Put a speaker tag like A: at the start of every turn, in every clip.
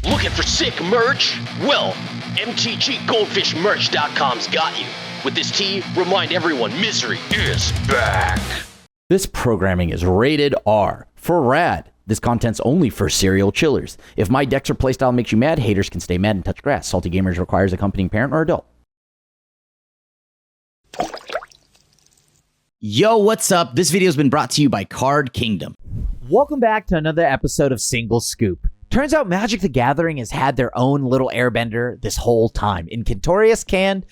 A: Looking for sick merch? Well, MTGGoldfishMerch.com's got you. With this tee, remind everyone misery is back.
B: This programming is rated R for rad. This content's only for serial chillers. If my decks or playstyle makes you mad, haters can stay mad and touch grass. Salty Gamers requires accompanying parent or adult. Yo, what's up? This video's been brought to you by Card Kingdom. Welcome back to another episode of Single Scoop. Turns out Magic the Gathering has had their own little airbender this whole time. In Quintorius Kand,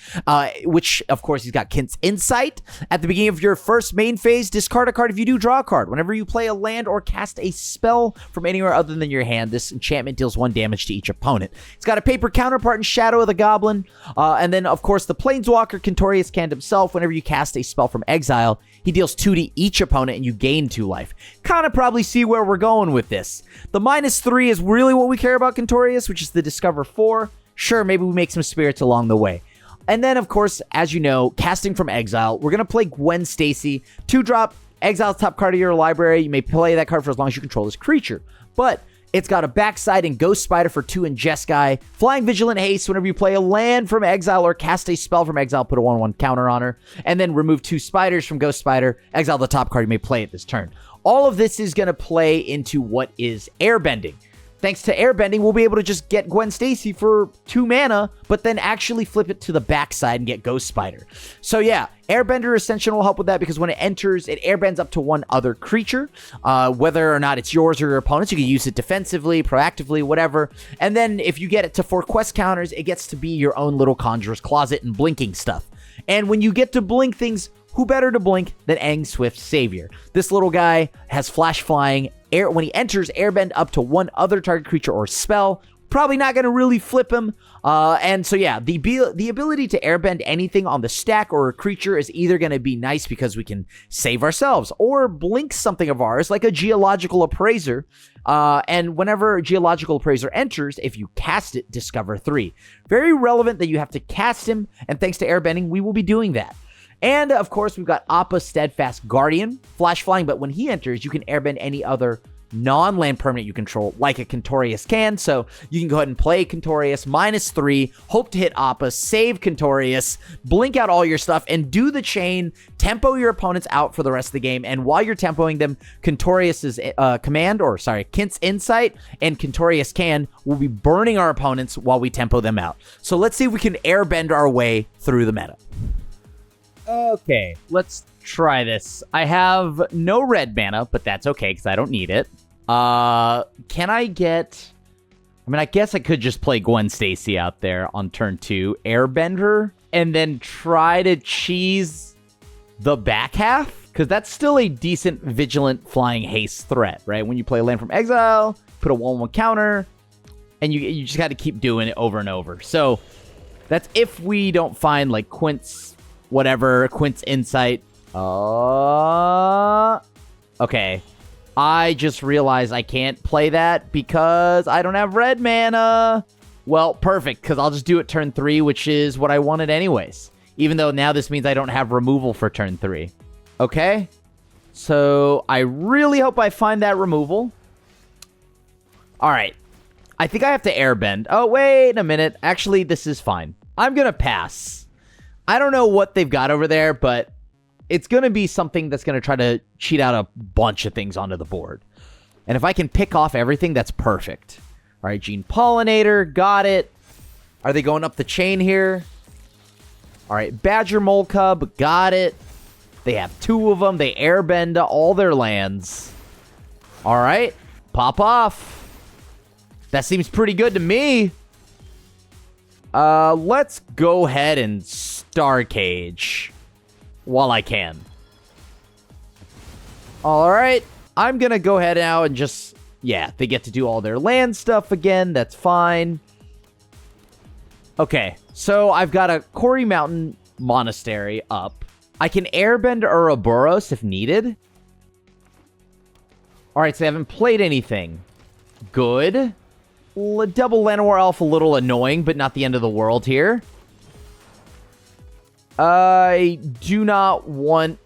B: which, of course, he's got Kint's Insight. At the beginning of your first main phase, discard a card. If you do, draw a card. Whenever you play a land or cast a spell from anywhere other than your hand, this enchantment deals 1 damage to each opponent. It's got a paper counterpart in Shadow of the Goblin. And then, of course, the Planeswalker, Quintorius Kand himself. Whenever you cast a spell from exile, he deals 2 to each opponent and you gain 2 life. Kind of probably see where we're going with this. The -3 is really what we care about Quintorius, which is the Discover 4. Sure, maybe we make some spirits along the way. And then, of course, as you know, casting from exile, we're going to play Gwen Stacy. 2-drop, exile top card of your library. You may play that card for as long as you control this creature. But it's got a backside and Ghost Spider for 2 and Jeskai. Flying Vigilant Haste whenever you play a land from exile or cast a spell from exile, put a 1/1 counter on her. And then remove 2 spiders from Ghost Spider. Exile the top card you may play at this turn. All of this is going to play into what is airbending. Thanks to airbending, we'll be able to just get Gwen Stacy for 2 mana, but then actually flip it to the backside and get Ghost Spider. So yeah, Airbender Ascension will help with that because when it enters, it airbends up to 1 other creature. Whether or not it's yours or your opponent's, you can use it defensively, proactively, whatever. And then if you get it to 4 quest counters, it gets to be your own little Conjurer's Closet and blinking stuff. And when you get to blink things, who better to blink than Aang Swift's Savior? This little guy has flash flying. When he enters, airbend up to 1 other target creature or spell. Probably not going to really flip him. And so yeah, the ability to airbend anything on the stack or a creature is either going to be nice because we can save ourselves or blink something of ours like a Geological Appraiser. And whenever a Geological Appraiser enters, if you cast it, discover 3. Very relevant that you have to cast him, and thanks to airbending, we will be doing that. And, of course, we've got Appa Steadfast Guardian, flash flying, but when he enters, you can airbend any other non-land permanent you control, like a Quintorius Kand, so you can go ahead and play Quintorius, -3, hope to hit Appa, save Quintorius, blink out all your stuff, and do the chain, tempo your opponents out for the rest of the game, and while you're tempoing them, Quintorius's Kint's Insight and Quintorius Kand will be burning our opponents while we tempo them out. So let's see if we can airbend our way through the meta. Okay, let's try this. I have no red mana, but that's okay because I don't need it. Can I get... I guess I could just play Gwen Stacy out there on turn 2, Airbender, and then try to cheese the back half? Because that's still a decent Vigilant Flying Haste threat, right? When you play a land from exile, put a 1/1 counter, and you just got to keep doing it over and over. So that's if we don't find, like, Quint's Insight. Okay. I just realized I can't play that because I don't have red mana. Well, perfect, because I'll just do it turn 3, which is what I wanted anyways. Even though now this means I don't have removal for turn 3. Okay. So I really hope I find that removal. All right. I think I have to airbend. Oh, wait a minute. Actually, this is fine. I'm going to pass. I don't know what they've got over there, but it's going to be something that's going to try to cheat out a bunch of things onto the board. And if I can pick off everything, that's perfect. All right, Gene Pollinator, got it. Are they going up the chain here? All right, Badger Mole Cub, got it. They have 2 of them. They airbend all their lands. All right, pop off. That seems pretty good to me. Let's go ahead and Star Cage while I can. All right, I'm going to go ahead now and just, yeah, they get to do all their land stuff again. That's fine. Okay, so I've got a Quarry Mountain Monastery up. I can airbend Ouroboros if needed. All right, so I haven't played anything. Good. Double Llanowar Elf, a little annoying, but not the end of the world here. I do not want...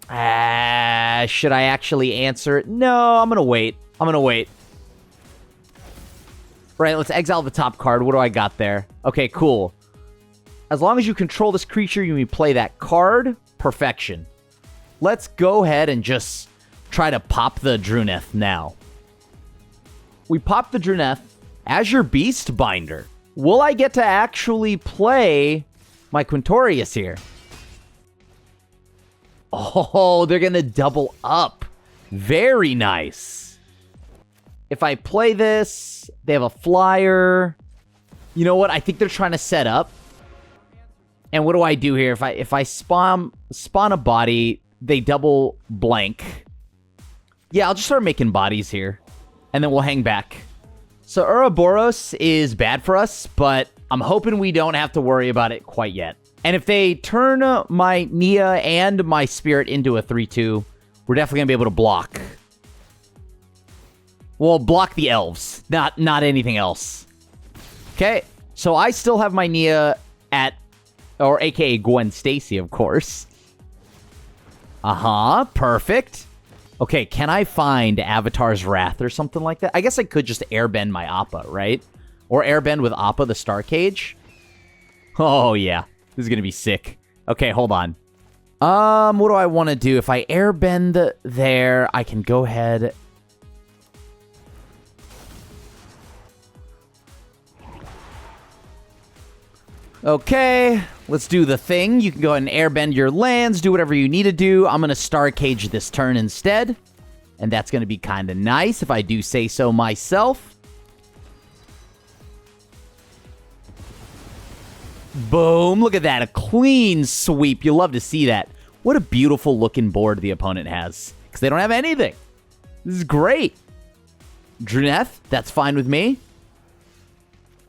B: should I actually answer it? No, I'm going to wait. Right, let's exile the top card. What do I got there? Okay, cool. As long as you control this creature, you may play that card. Perfection. Let's go ahead and just try to pop the Druneth now. We pop the Druneth as your Beast Binder. Will I get to actually play my Quintorius here? Oh, they're going to double up. Very nice. If I play this, they have a flyer. You know what? I think they're trying to set up. And what do I do here? If I spawn a body, they double blank. Yeah, I'll just start making bodies here. And then we'll hang back. So Ouroboros is bad for us, but I'm hoping we don't have to worry about it quite yet. And if they turn my Nia and my Spirit into a 3-2, we're definitely going to be able to block. Well, block the elves, not anything else. Okay, so I still have my Nia at, or aka Gwen Stacy, of course. Perfect. Okay, can I find Avatar's Wrath or something like that? I guess I could just airbend my Appa, right? Or airbend with Appa the Star Cage. Oh, yeah. This is going to be sick. Okay, hold on. What do I want to do? If I airbend there, I can go ahead. Okay, let's do the thing. You can go ahead and airbend your lands, do whatever you need to do. I'm going to Star Cage this turn instead. And that's going to be kind of nice if I do say so myself. Boom, look at that. A clean sweep. You love to see that. What a beautiful looking board the opponent has. Because they don't have anything. This is great. Druneth, that's fine with me.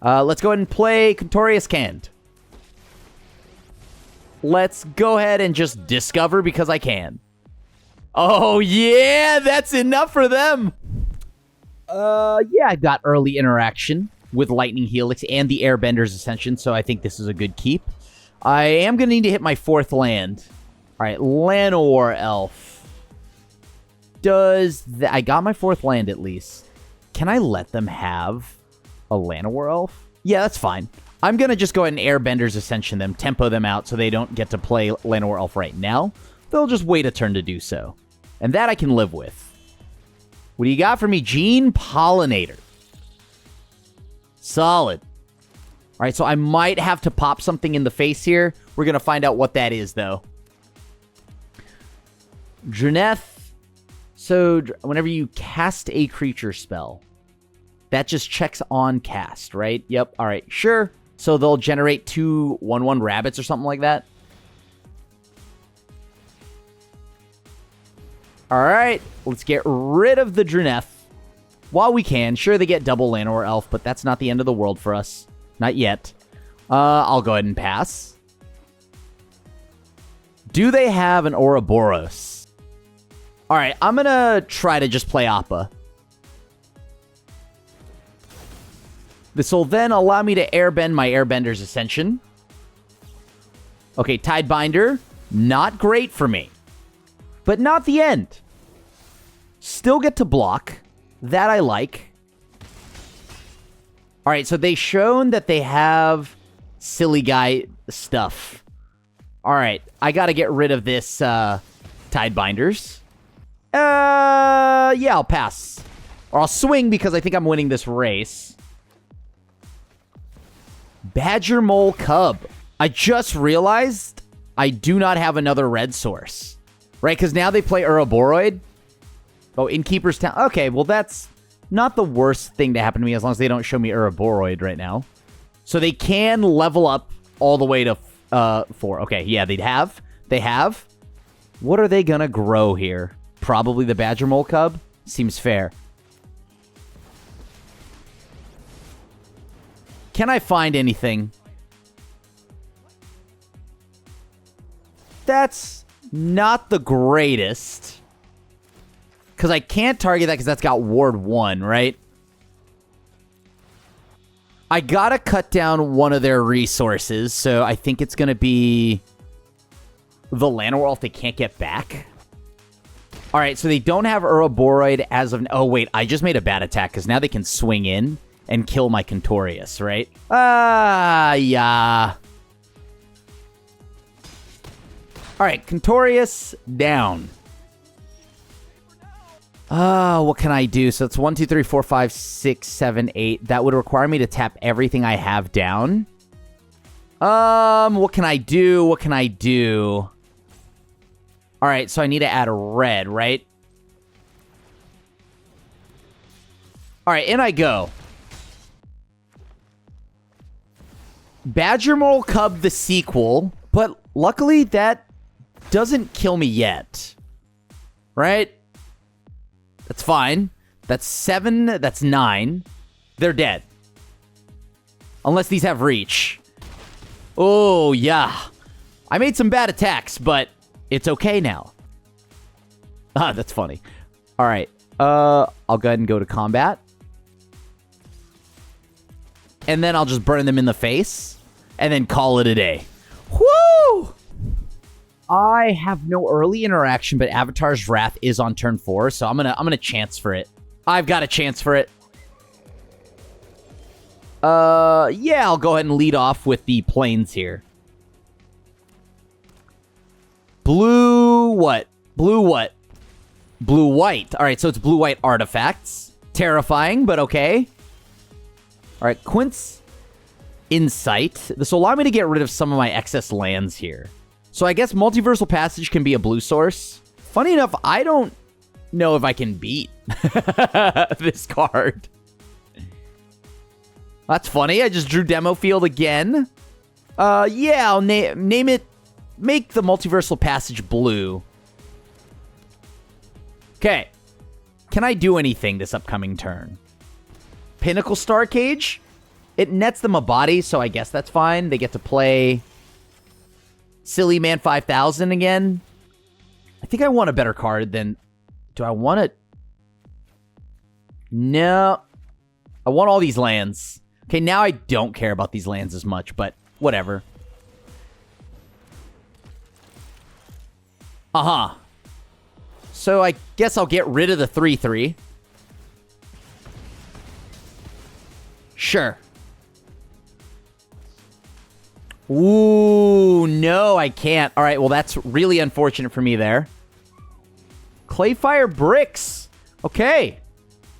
B: Let's go ahead and play Quintorius Kand. Let's go ahead and just discover because I can. Oh, yeah, that's enough for them. Yeah, I got early interaction with Lightning Helix and the Airbender's Ascension, so I think this is a good keep. I am going to need to hit my 4th land. All right, Llanowar Elf. I got my 4th land at least. Can I let them have a Llanowar Elf? Yeah, that's fine. I'm going to just go ahead and Airbender's Ascension them, tempo them out so they don't get to play Llanowar Elf right now. They'll just wait a turn to do so. And that I can live with. What do you got for me? Gene Pollinator. Solid. All right, so I might have to pop something in the face here. We're going to find out what that is, though. Druneth. So whenever you cast a creature spell, that just checks on cast, right? Yep. All right, sure. So they'll generate 2 1/1 rabbits or something like that. All right, let's get rid of the Druneth while we can. Sure, they get double Llanowar Elf, but that's not the end of the world for us. Not yet. I'll go ahead and pass. Do they have an Ouroboros? All right, I'm going to try to just play Appa. This will then allow me to airbend my Airbender's Ascension. Okay, Tidebinder. Not great for me. But not the end. Still get to block. That I like. All right, so they've shown that they have silly guy stuff. All right, I got to get rid of this Tidebinders. Yeah, I'll pass. Or I'll swing because I think I'm winning this race. Badger Mole Cub. I just realized I do not have another red source. Right, because now they play Ouroboros. Oh, Innkeeper's Town. Okay, well, that's not the worst thing to happen to me as long as they don't show me Ouroboros right now. So they can level up all the way to 4. Okay, yeah, they have. What are they going to grow here? Probably the Badger Mole Cub? Seems fair. Can I find anything? That's not the greatest. Because I can't target that because that's got Ward 1, right? I gotta cut down one of their resources, so I think it's going to be the Llanowar if they can't get back. All right, so they don't have Ouroboros as of... Oh, wait, I just made a bad attack because now they can swing in and kill my Quintorius, right? Yeah. All right, Quintorius down. What can I do? So it's 1, 2, 3, 4, 5, 6, 7, 8. That would require me to tap everything I have down. What can I do? What can I do? All right, so I need to add a red, right? All right, in I go. Badger Mole Cub the sequel, but luckily that doesn't kill me yet. Right? That's fine. That's 7, that's 9. They're dead. Unless these have reach. Oh, yeah. I made some bad attacks, but it's okay now. Ah, that's funny. All right. I'll go ahead and go to combat. And then I'll just burn them in the face. And then call it a day. Woo! I have no early interaction, but Avatar's Wrath is on turn 4, so I'm gonna chance for it. I've got a chance for it. Yeah, I'll go ahead and lead off with the planes here. Blue what? Blue what? Blue white. All right, so it's blue white artifacts. Terrifying, but okay. All right, Quint's Insight. This will allow me to get rid of some of my excess lands here. So I guess Multiversal Passage can be a blue source. Funny enough, I don't know if I can beat this card. That's funny. I just drew Demo Field again. Yeah, I'll name it. Make the Multiversal Passage blue. Okay. Can I do anything this upcoming turn? Pinnacle Star Cage? It nets them a body, so I guess that's fine. They get to play Silly Man 5000 again. I think I want a better card than... Do I want it? No. I want all these lands. Okay, now I don't care about these lands as much, but whatever. Uh-huh. So I guess I'll get rid of the 3/3. Sure. Ooh, no, I can't. All right, well, that's really unfortunate for me there. Clayfire Bricks. Okay.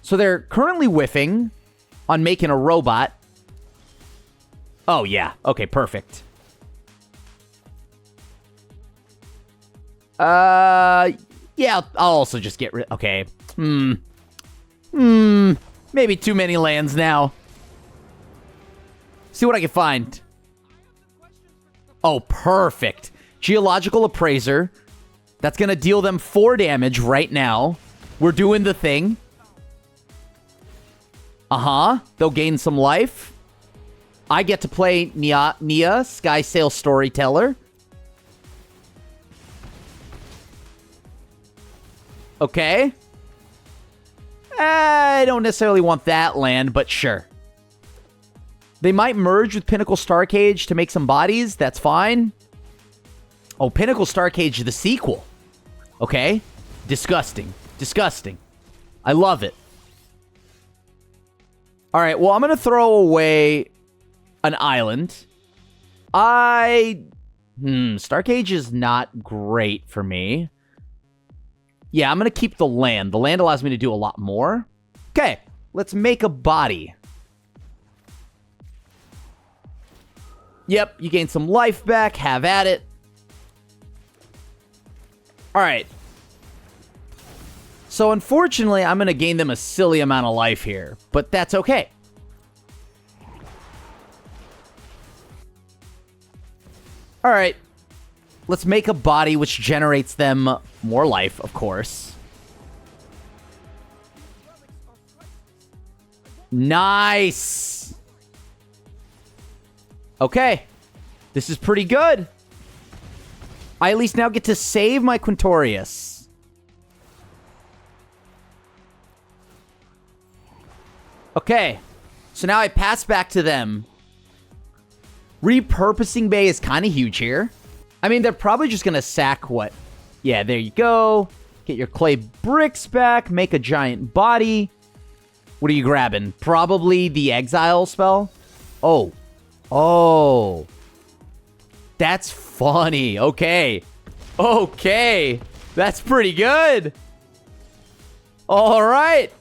B: So they're currently whiffing on making a robot. Oh, yeah. Okay, perfect. Yeah, I'll also just get rid... Okay. Maybe too many lands now. See what I can find. Oh, perfect. Geological Appraiser. That's going to deal them 4 damage right now. We're doing the thing. Uh-huh. They'll gain some life. I get to play Nia, Sky Sail Storyteller. Okay. I don't necessarily want that land, but sure. They might merge with Pinnacle Star Cage to make some bodies. That's fine. Oh, Pinnacle Star Cage, the sequel. Okay. Disgusting. Disgusting. I love it. All right, well, I'm going to throw away an island. Star Cage is not great for me. Yeah, I'm going to keep the land. The land allows me to do a lot more. Okay, let's make a body. Yep, you gain some life back. Have at it. All right. So, unfortunately, I'm going to gain them a silly amount of life here. But that's okay. All right. Let's make a body which generates them more life, of course. Nice. Okay. This is pretty good. I at least now get to save my Quintorius. Okay. So now I pass back to them. Repurposing Bay is kind of huge here. I mean, they're probably just going to sack what? Yeah, there you go. Get your clay bricks back. Make a giant body. What are you grabbing? Probably the exile spell? Oh. Oh. That's funny. Okay. Okay. That's pretty good. All right.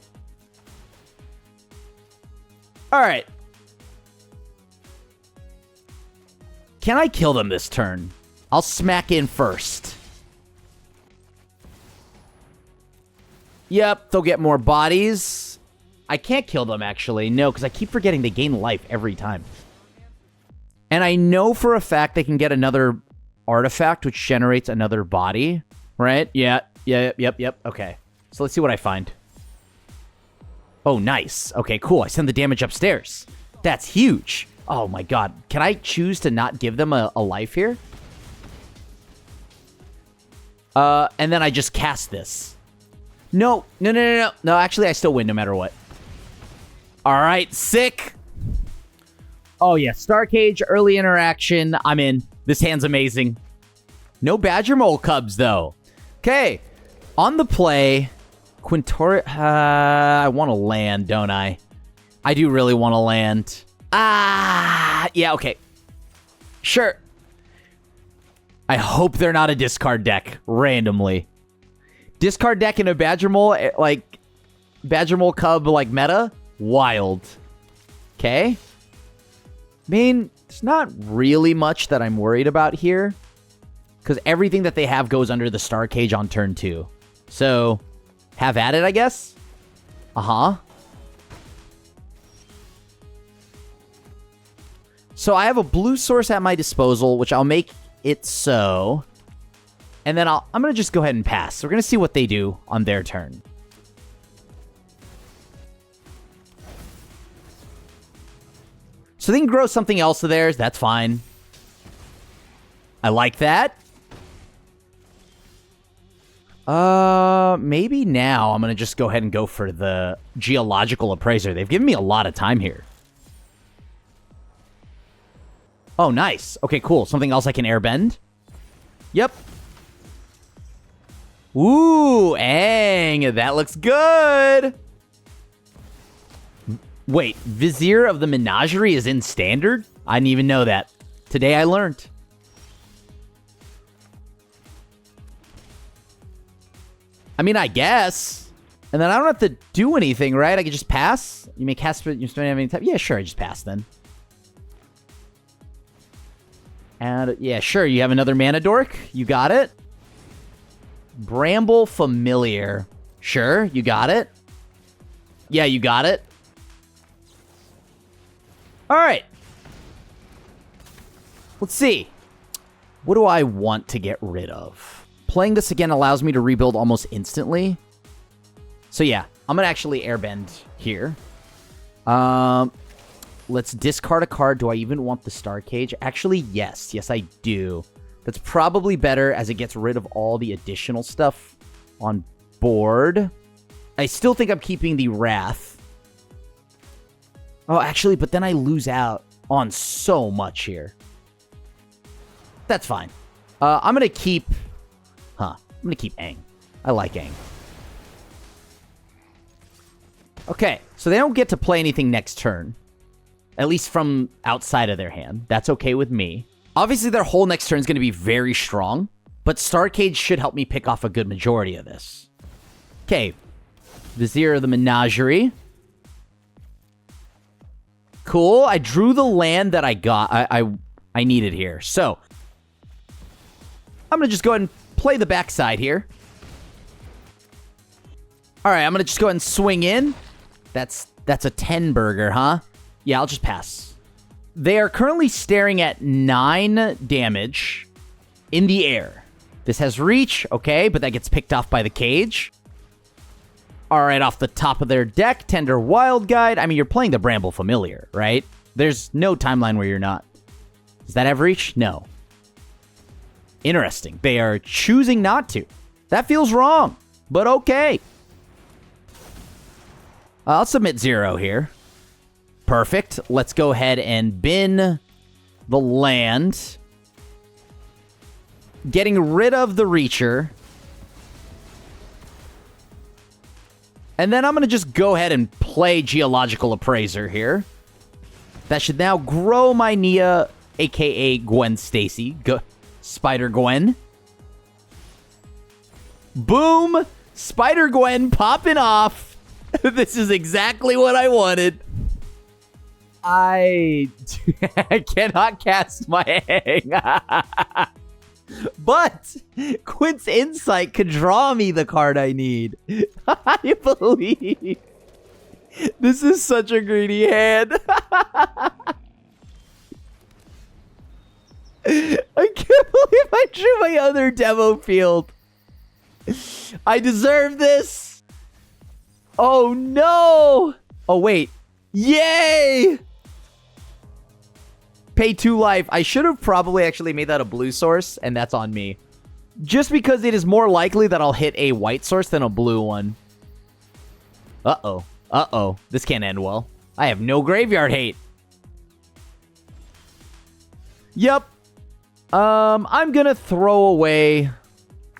B: All right. Can I kill them this turn? I'll smack in first. Yep, they'll get more bodies. I can't kill them, actually. No, because I keep forgetting they gain life every time. And I know for a fact they can get another artifact, which generates another body. Right? Yeah. Yep. Okay. So let's see what I find. Oh, nice. Okay, cool. I send the damage upstairs. That's huge. Oh, my God. Can I choose to not give them a life here? And then I just cast this. No. No, actually, I still win no matter what. All right, sick. Oh, yeah. Star Cage, early interaction. I'm in. This hand's amazing. No Badger Mole Cubs, though. Okay. On the play, Quintorius... I want to land, don't I? I do really want to land. Yeah, okay. Sure. I hope they're not a discard deck, randomly. Discard deck in a Badger Mole, like, Badger Mole Cub, like, meta? Wild. Okay. I mean, there's not really much that I'm worried about here. Because everything that they have goes under the Star Cage on turn 2. So, have at it, I guess? Uh-huh. So, I have a blue source at my disposal, which I'll make it so. And then I'm going to just go ahead and pass. So we're going to see what they do on their turn. So they can grow something else to theirs. That's fine. I like that. Maybe now I'm going to just go ahead and go for the Geological Appraiser. They've given me a lot of time here. Oh, nice. Okay, cool. Something else I can airbend? Yep. Ooh, Aang. That looks good. Wait, Vizier of the Menagerie is in Standard? I didn't even know that. Today I learned. I mean, I guess. And then I don't have to do anything, right? I can just pass? You may cast, but you don't have any time. Yeah, sure, I just pass then. And, yeah, sure, you have another Mana Dork. You got it. Bramble Familiar. Sure, you got it. Yeah, you got it. All right. Let's see. What do I want to get rid of? Playing this again allows me to rebuild almost instantly. So yeah, I'm going to actually airbend here. Let's discard a card. Do I even want the Star Cage? Actually, yes. Yes, I do. That's probably better as it gets rid of all the additional stuff on board. I still think I'm keeping the Wrath. Oh, actually, but then I lose out on so much here. That's fine. I'm going to keep... I'm going to keep Aang. I like Aang. Okay, so they don't get to play anything next turn. At least from outside of their hand. That's okay with me. Obviously, their whole next turn is going to be very strong. But Star Cage should help me pick off a good majority of this. Okay. Vizier of the Menagerie. Cool. I drew the land that I got. I needed here. So, I'm going to just go ahead and play the backside here. All right, I'm going to just go ahead and swing in. That's a 10 burger, huh? Yeah, I'll just pass. They are currently staring at 9 damage in the air. This has reach, okay, but that gets picked off by the cage. All right, off the top of their deck, Tender Wild Guide. I mean, you're playing the Bramble Familiar, right? There's no timeline where you're not. Does that have reach? No. Interesting. They are choosing not to. That feels wrong, but okay. I'll submit 0 here. Perfect. Let's go ahead and bin the land. Getting rid of the Reacher. And then I'm going to just go ahead and play Geological Appraiser here. That should now grow my Nia, a.k.a. Gwen Stacy. Spider Gwen. Boom! Spider Gwen popping off. This is exactly what I wanted. I cannot cast my egg. But Quint's Insight could draw me the card I need. I believe. This is such a greedy hand. I can't believe I drew my other demo field. I deserve this. Oh, no. Oh, wait. Yay. Pay 2 life. I should have probably actually made that a blue source, and that's on me. Just because it is more likely that I'll hit a white source than a blue one. Uh-oh. Uh-oh. This can't end well. I have no graveyard hate. Yep. I'm gonna throw away...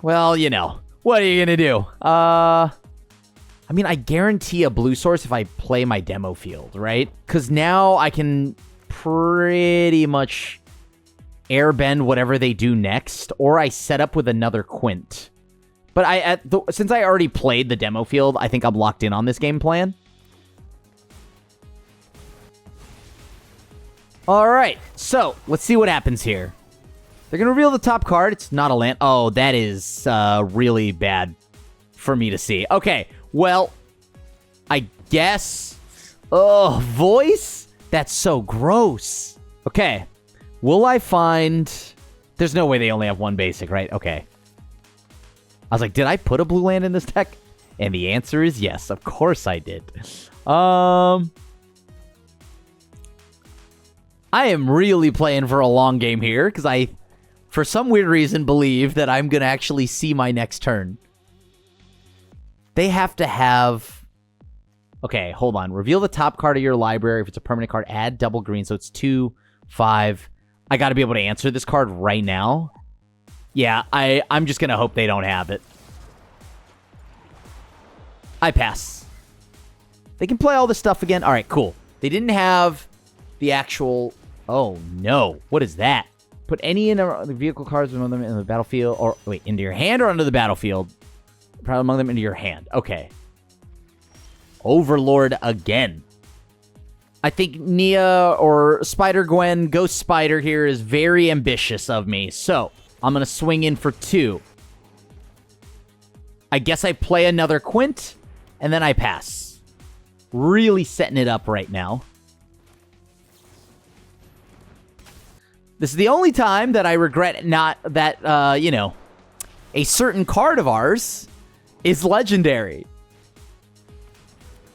B: Well, you know. What are you gonna do? I mean, I guarantee a blue source if I play my demo field, right? Because now I can pretty much airbend whatever they do next, or I set up with another Quint. But since I already played the demo field, I think I'm locked in on this game plan. All right, so let's see what happens here. They're going to reveal the top card. It's not a land. Oh, that is really bad for me to see. Okay, well, I guess... Oh, voice? That's so gross. Okay, will I find... There's no way they only have one basic, right? Okay. I was like, did I put a blue land in this deck? And the answer is yes. Of course I did. I am really playing for a long game here because I, for some weird reason, believe that I'm going to actually see my next turn. They have to have... Okay, hold on. Reveal the top card of your library. If it's a permanent card, add double green. So it's 2, 5. I got to be able to answer this card right now. Yeah, I'm just going to hope they don't have it. I pass. They can play all this stuff again. All right, cool. They didn't have the actual... Oh, no. What is that? Put any in the vehicle cards among them in the battlefield. Or, wait, into your hand or under the battlefield? Probably among them into your hand. Okay. Overlord again. I think Nia or Spider-Gwen, Ghost Spider here is very ambitious of me. So, I'm going to swing in for 2. I guess I play another Quint, and then I pass. Really setting it up right now. This is the only time that I regret not that, you know, a certain card of ours is legendary.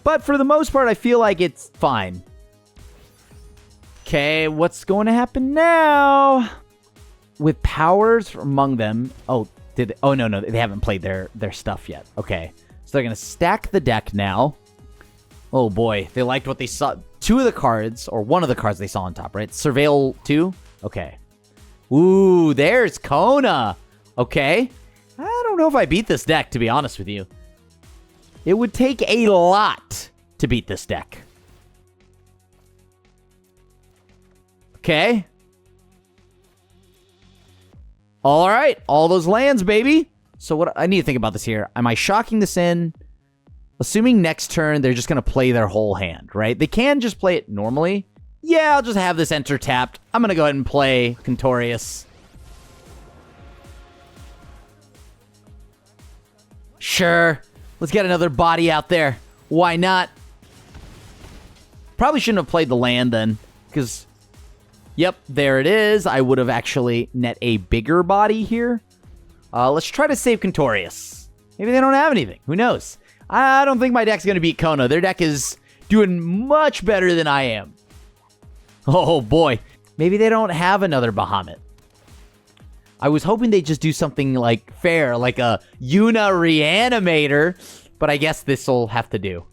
B: But for the most part, I feel like it's fine. Okay, what's going to happen now? With powers among them... Oh, no, they haven't played their stuff yet. Okay, so they're going to stack the deck now. Oh, boy. They liked what they saw. 2 of the cards, or 1 of the cards they saw on top, right? Surveil 2? Okay. Ooh, there's Kona. Okay. I don't know if I beat this deck, to be honest with you. It would take a lot to beat this deck. Okay. All right. All those lands, baby. So what I need to think about this here. Am I shocking this in? Assuming next turn, they're just going to play their whole hand, right? They can just play it normally. Yeah, I'll just have this enter tapped. I'm going to go ahead and play Quintorius. Sure. Let's get another body out there. Why not? Probably shouldn't have played the land then, because, yep, there it is. I would have actually net a bigger body here. Let's try to save Quintorius. Maybe they don't have anything. Who knows? I don't think my deck's going to beat Kona. Their deck is doing much better than I am. Oh, boy. Maybe they don't have another Bahamut. I was hoping they'd just do something like fair, like a Yuna Reanimator, but I guess this will have to do.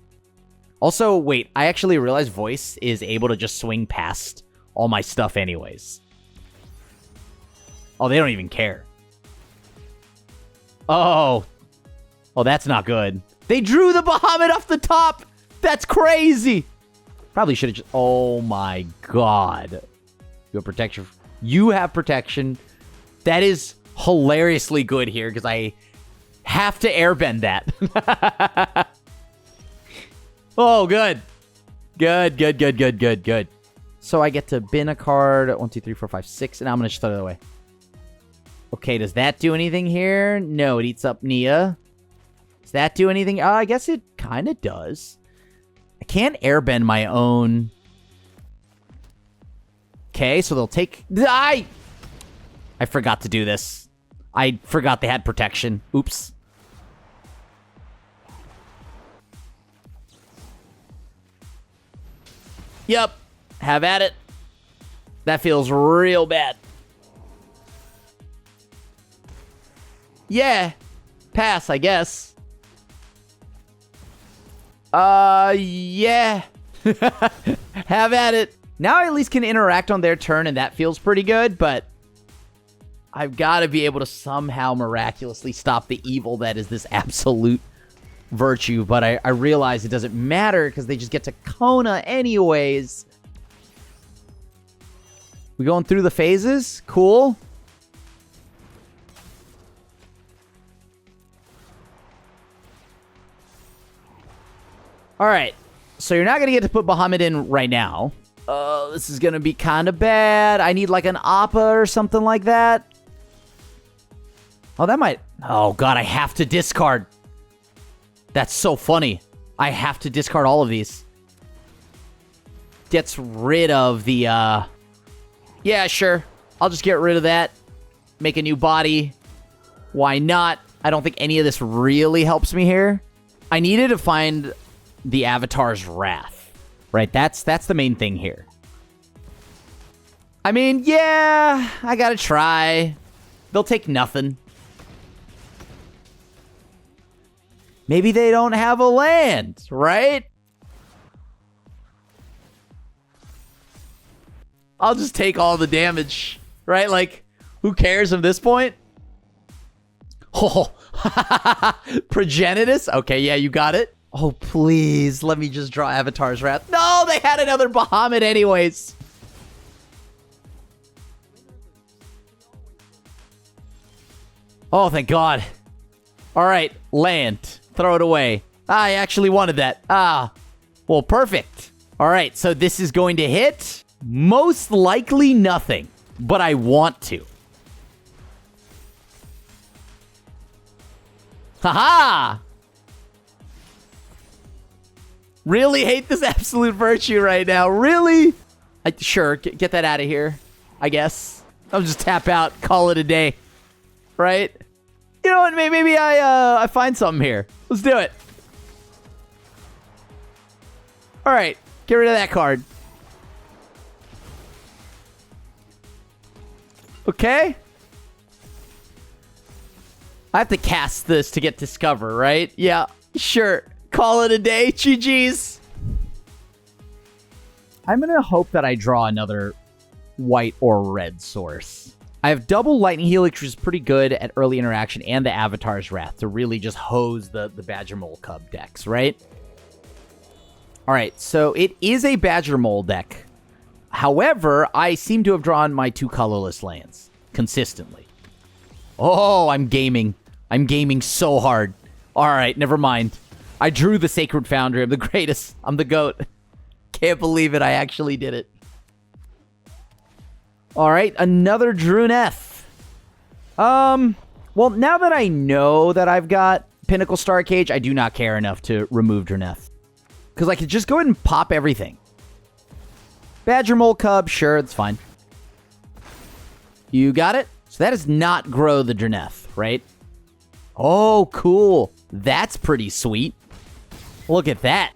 B: Also, wait, I actually realized Voice is able to just swing past all my stuff anyways. Oh, they don't even care. Oh. Oh, that's not good. They drew the Bahamut off the top. That's crazy. Probably should have just... Oh, my God. You have protection. You have protection. That is hilariously good here because I have to airbend that. Oh, good. Good. So I get to bin a card. 1, 2, 3, 4, 5, 6. And now I'm going to just throw it away. Okay, does that do anything here? No, it eats up Nia. Does that do anything? I guess it kind of does. I can't airbend my own. Okay, so they'll take... I forgot to do this. I forgot they had protection. Oops. Yep. Have at it. That feels real bad. Yeah. Pass, I guess. Yeah. Have at it. Now I at least can interact on their turn, and that feels pretty good, but I've got to be able to somehow miraculously stop the evil that is this absolute virtue, but I realize it doesn't matter because they just get to Kona anyways. We going through the phases? Cool. All right. So you're not going to get to put Bahamut in right now. This is going to be kind of bad. I need like an Appa or something like that. Oh, that might... Oh, God, I have to discard. That's so funny. I have to discard all of these. Gets rid of the... Yeah, sure. I'll just get rid of that. Make a new body. Why not? I don't think any of this really helps me here. I needed to find the Avatar's Wrath. Right? That's the main thing here. I mean, yeah, I gotta try. They'll take nothing. Maybe they don't have a land, right? I'll just take all the damage, right? Like, who cares at this point? Oh, Progenitus? Okay, yeah, you got it. Oh, please, let me just draw Avatar's Wrath. No, they had another Bahamut anyways. Oh, thank God. All right, land. Throw it away. I actually wanted that. Well, perfect. All right, so this is going to hit. Most likely nothing, but I want to. Haha! Really hate this absolute virtue right now. Really? Sure, get that out of here, I guess. I'll just tap out, call it a day. Right? You know what? Maybe I find something here. Let's do it. All right, get rid of that card. Okay. I have to cast this to get Discover, right? Yeah, sure. Call it a day. GG's. I'm going to hope that I draw another white or red source. I have double Lightning Helix, which is pretty good at early interaction, and the Avatar's Wrath to really just hose the Badger Mole Cub decks, right? All right, so it is a Badger Mole deck. However, I seem to have drawn my 2 colorless lands consistently. Oh, I'm gaming. I'm gaming so hard. All right, never mind. I drew the Sacred Foundry. I'm the greatest. I'm the GOAT. Can't believe it. I actually did it. All right, another Druneth. Well, now that I know that I've got Pinnacle Star Cage, I do not care enough to remove Druneth. Because I could just go ahead and pop everything. Badger Mole Cub, sure, it's fine. You got it? So that does not grow the Druneth, right? Oh, cool. That's pretty sweet. Look at that.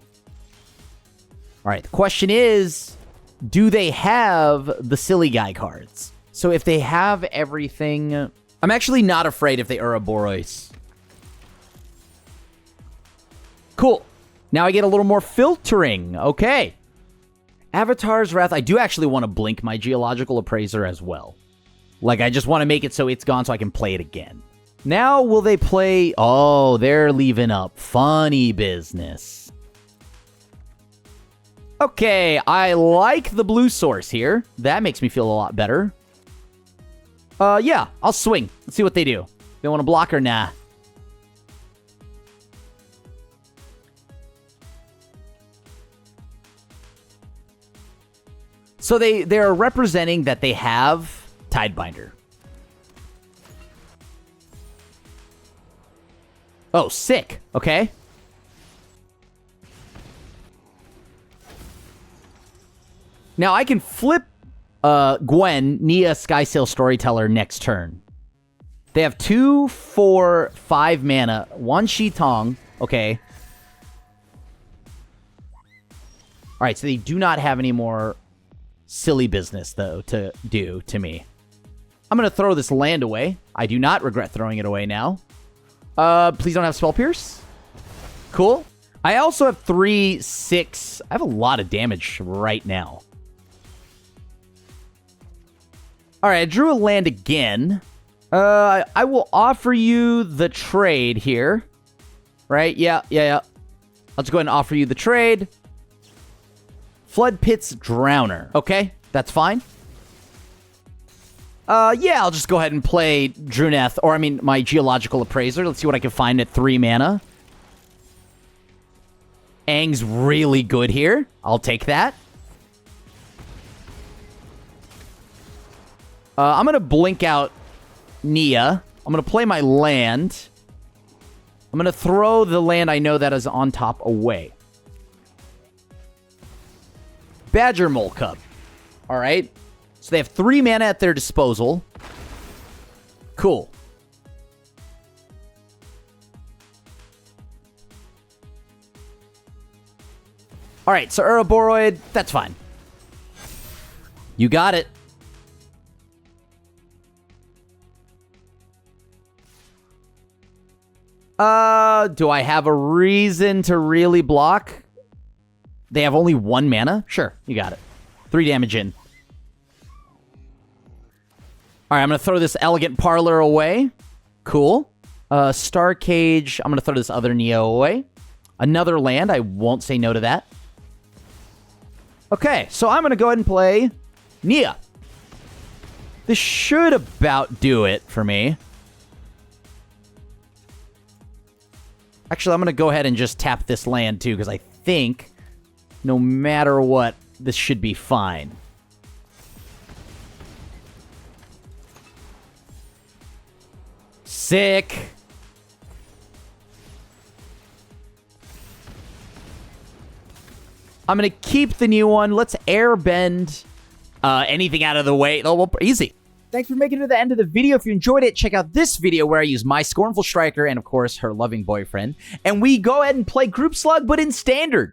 B: All right, the question is, do they have the silly guy cards? So if they have everything... I'm actually not afraid if they Ouroboros. Cool. Now I get a little more filtering. Okay. Avatar's Wrath. I do actually want to blink my Geological Appraiser as well. Like, I just want to make it so it's gone so I can play it again. Now, will they play... Oh, they're leaving up funny business. Okay, I like the blue source here. That makes me feel a lot better. Yeah, I'll swing. Let's see what they do. They want to block or nah? So they're representing that they have Tidebinder. Oh, sick. Okay. Now I can flip Gwen, Nia, Skysail, Storyteller next turn. They have 2, 4, 5 mana, 1 Shitong. Okay. Alright, so they do not have any more silly business, though, to do to me. I'm going to throw this land away. I do not regret throwing it away now. Please don't have Spell Pierce. Cool. I also have 3, 6. I have a lot of damage right now. Alright, I drew a land again. I will offer you the trade here. Right? Yeah. I'll just go ahead and offer you the trade. Flood Pit's Drowner. Okay, that's fine. Yeah, I'll just go ahead and play Druneth, or I mean, my Geological Appraiser. Let's see what I can find at 3 mana. Aang's really good here. I'll take that. I'm going to blink out Nia. I'm going to play my land. I'm going to throw the land I know that is on top away. Badger Mole Cub. All right. So they have 3 mana at their disposal. Cool. All right. So Uraboroid, that's fine. You got it. Do I have a reason to really block? They have only 1 mana? Sure, you got it. 3 damage in. All right, I'm going to throw this Elegant Parlor away. Cool. Star Cage. I'm going to throw this other Neo away. Another land. I won't say no to that. Okay, so I'm going to go ahead and play Nia. This should about do it for me. Actually, I'm going to go ahead and just tap this land, too, because I think no matter what, this should be fine. Sick. I'm going to keep the new one. Let's airbend anything out of the way. Oh, well, easy. Thanks for making it to the end of the video. If you enjoyed it, check out this video where I use my Scornful Striker and, of course, her loving boyfriend. And we go ahead and play Group Slug, but in Standard.